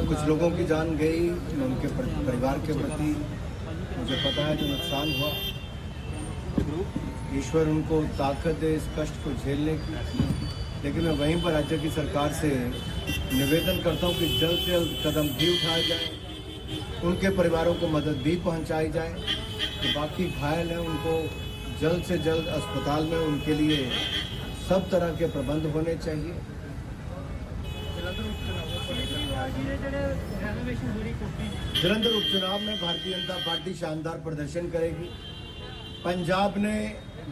कुछ लोगों की जान गई, उनके परिवार के प्रति मुझे पता है जो नुकसान हुआ। ईश्वर उनको ताकत दे इस कष्ट को झेलने की। लेकिन मैं वहीं पर राज्य की सरकार से निवेदन करता हूं कि जल्द से जल्द कदम भी उठाए जाए, उनके परिवारों को मदद भी पहुंचाई जाए। तो बाकी घायल हैं उनको जल्द से जल्द अस्पताल में उनके लिए सब तरह के प्रबंध होने चाहिए। जलंधर उपचुनाव में भारतीय जनता पार्टी शानदार प्रदर्शन करेगी। पंजाब ने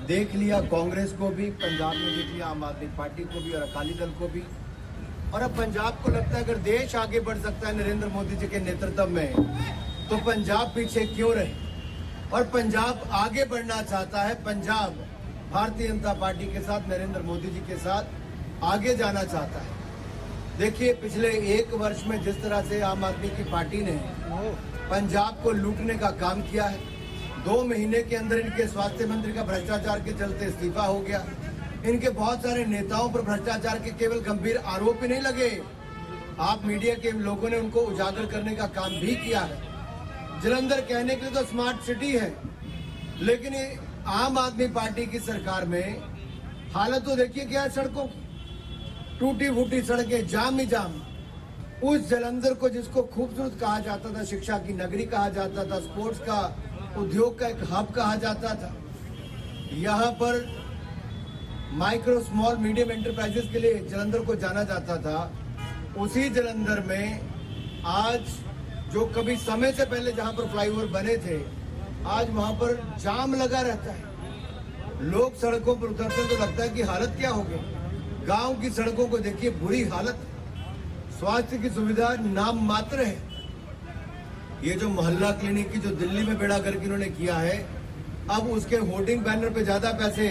देख लिया कांग्रेस को भी, पंजाब ने देख लिया आम आदमी पार्टी को भी और अकाली दल को भी। और अब पंजाब को लगता है अगर देश आगे बढ़ सकता है नरेंद्र मोदी जी के नेतृत्व में, तो पंजाब पीछे क्यों रहे। और पंजाब आगे बढ़ना चाहता है, पंजाब भारतीय जनता पार्टी के साथ, नरेंद्र मोदी जी के साथ आगे जाना चाहता है। देखिए पिछले 1 वर्ष में जिस तरह से आम आदमी की पार्टी ने पंजाब को लूटने का काम किया है, 2 महीने के अंदर इनके स्वास्थ्य मंत्री का भ्रष्टाचार के चलते इस्तीफा हो गया। इनके बहुत सारे नेताओं पर भ्रष्टाचार के केवल गंभीर आरोप ही नहीं लगे, आप मीडिया के लोगों ने उनको उजागर करने का काम भी किया है। जलंधर कहने के लिए तो स्मार्ट सिटी है, लेकिन आम आदमी पार्टी की सरकार में हालत तो देखिए क्या है सड़कों की, टूटी फूटी सड़कें, जाम ही जाम। उस जलंधर को जिसको खूबसूरत कहा जाता था, शिक्षा की नगरी कहा जाता था, स्पोर्ट्स का, उद्योग का एक हब कहा जाता था, यहाँ पर माइक्रो स्मॉल मीडियम एंटरप्राइजेस के लिए जलंधर को जाना जाता था। उसी जलंधर में आज जो कभी समय से पहले जहां पर फ्लाईओवर बने थे, आज वहां पर जाम लगा रहता है। लोग सड़कों पर उतरते तो लगता है कि हालत क्या हो गई। गांव की सड़कों को देखिए, बुरी हालत। स्वास्थ्य की सुविधा नाम मात्र है। ये जो मोहल्ला क्लिनिक की जो दिल्ली में बेड़ा गर्क इन्होंने किया है, अब उसके होर्डिंग बैनर पे ज्यादा पैसे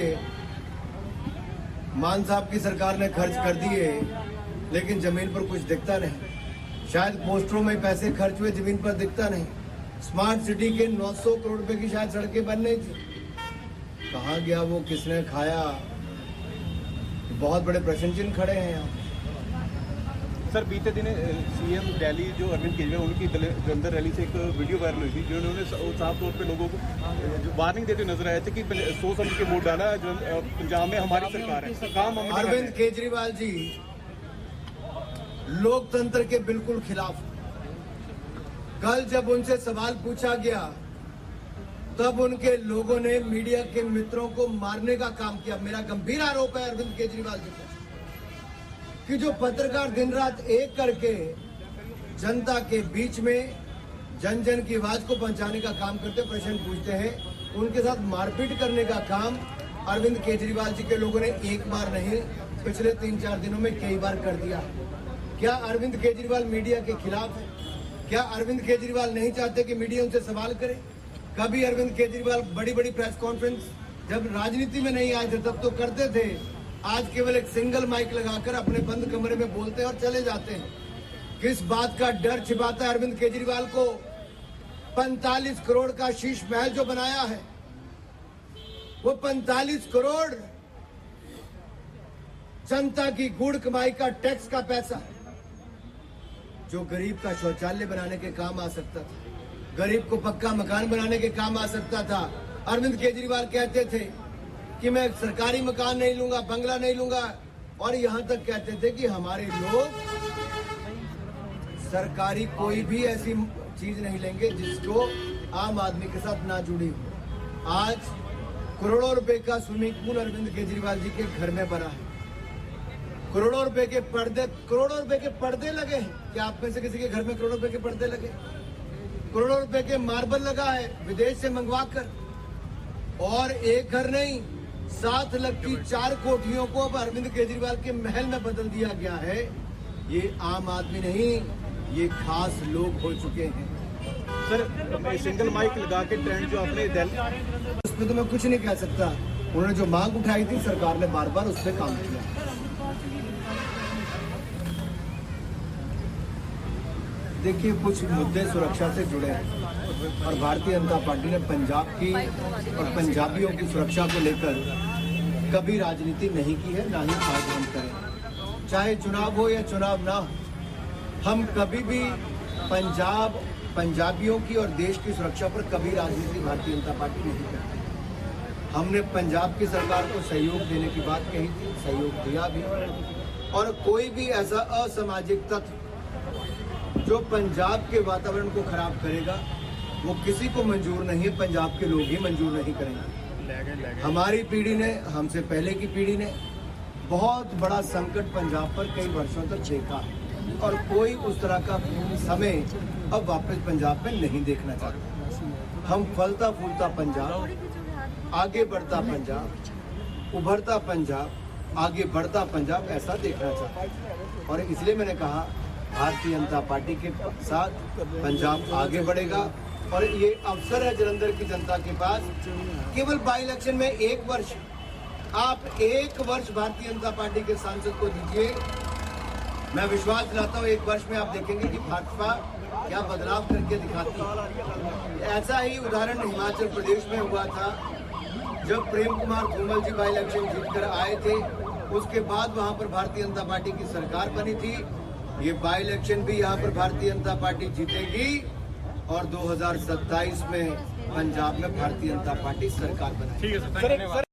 मान साहब की सरकार ने खर्च कर दिए, लेकिन जमीन पर कुछ दिखता नहीं। शायद पोस्टरों में पैसे खर्च हुए, जमीन पर दिखता नहीं। स्मार्ट सिटी के 900 करोड़ रुपए की शायद सड़कें बन रही थी, कहाँ गया वो, किसने खाया। बहुत बड़े प्रश्न चिन्ह खड़े हैं यहाँ। सर बीते दिन सीएम दिल्ली जो अरविंद केजरीवाल, उनकी जलंधर रैली से एक वीडियो वायरल हुई थी, जिन्होंने साफ तौर पे लोगों को वार्निंग देते नजर आए थे कि सोच समझ के वोट डाला, जो पंजाब में हमारी सरकार है, काम हम। अरविंद केजरीवाल जी लोकतंत्र के बिल्कुल खिलाफ। कल जब उनसे सवाल पूछा गया, तब उनके लोगों ने मीडिया के मित्रों को मारने का काम किया। मेरा गंभीर आरोप है अरविंद केजरीवाल जी पर कि जो पत्रकार दिन रात एक करके जनता के बीच में जन जन की आवाज को पहुंचाने का काम करते, प्रश्न पूछते हैं, उनके साथ मारपीट करने का काम अरविंद केजरीवाल जी के लोगों ने एक बार नहीं, पिछले 3-4 दिनों में कई बार कर दिया। क्या अरविंद केजरीवाल मीडिया के खिलाफ है? क्या अरविंद केजरीवाल नहीं चाहते कि मीडिया उनसे सवाल करे? कभी अरविंद केजरीवाल बड़ी बड़ी प्रेस कॉन्फ्रेंस जब राजनीति में नहीं आए थे तब तो करते थे, आज केवल एक सिंगल माइक लगाकर अपने बंद कमरे में बोलते हैं और चले जाते हैं। किस बात का डर छिपाता है अरविंद केजरीवाल को? 45 करोड़ का शीश महल जो बनाया है, वो 45 करोड़ जनता की गुड़ कमाई का टैक्स का पैसा है, जो गरीब का शौचालय बनाने के काम आ सकता था, गरीब को पक्का मकान बनाने के काम आ सकता था। अरविंद केजरीवाल कहते थे कि मैं सरकारी मकान नहीं लूंगा, बंगला नहीं लूंगा, और यहां तक कहते थे कि हमारे लोग सरकारी कोई भी ऐसी चीज नहीं लेंगे जिसको आम आदमी के साथ ना जुड़ी हो। आज करोड़ों रुपए का स्विमिंग पूल अरविंद केजरीवाल जी के घर में बना है, करोड़ों रुपए के पर्दे लगे हैं। क्या आप में से किसी के घर में करोड़ों रुपए के पर्दे लगे? करोड़ों रुपए के मार्बल लगा है विदेश से मंगवा कर। और एक घर नहीं, 7 लाख की 4 कोठियों को अब अरविंद केजरीवाल के महल में बदल दिया गया है। ये आम आदमी नहीं, ये खास लोग हो चुके हैं। सर सिंगल माइक लगा के ट्रेंड जो आपने उस पर तो मैं कुछ नहीं कह सकता। उन्होंने जो मांग उठाई थी, सरकार ने बार बार उस पर काम किया। देखिए कुछ मुद्दे सुरक्षा से जुड़े हैं और भारतीय जनता पार्टी ने पंजाब की और पंजाबियों की सुरक्षा को लेकर कभी राजनीति नहीं की है, ना ही आज हम करें। चाहे चुनाव हो या चुनाव ना हो, हम कभी भी पंजाब, पंजाबियों की और देश की सुरक्षा पर कभी राजनीति भारतीय जनता पार्टी नहीं करती। हमने पंजाब की सरकार को सहयोग देने की बात कही थी, सहयोग दिया भी, और कोई भी ऐसा असामाजिक तत्व जो पंजाब के वातावरण को खराब करेगा वो किसी को मंजूर नहीं है, पंजाब के लोग ही मंजूर नहीं करेंगे। हमारी पीढ़ी ने, हमसे पहले की पीढ़ी ने बहुत बड़ा संकट पंजाब पर कई वर्षों तक देखा और कोई उस तरह का समय अब वापस पंजाब में नहीं देखना चाहता। हम फलता फूलता पंजाब, आगे बढ़ता पंजाब, उभरता पंजाब, आगे बढ़ता पंजाब ऐसा देखना चाहते हैं। और इसलिए मैंने कहा भारतीय जनता पार्टी के साथ पंजाब आगे बढ़ेगा और ये अवसर है जलंधर की जनता के पास। केवल बाई इलेक्शन में एक वर्ष, आप एक वर्ष भारतीय जनता पार्टी के सांसद को दीजिए, मैं विश्वास दिलाता हूँ एक वर्ष में आप देखेंगे कि भाजपा क्या बदलाव करके दिखाती है। ऐसा ही उदाहरण हिमाचल प्रदेश में हुआ था जब प्रेम कुमार धूमल जी बाई इलेक्शन जीतकर आए थे, उसके बाद वहां पर भारतीय जनता पार्टी की सरकार बनी थी। ये बाई इलेक्शन भी यहाँ पर भारतीय जनता पार्टी जीतेगी और 2027 में पंजाब में भारतीय जनता पार्टी सरकार बनाएगी। ठीक है सर, धन्यवाद।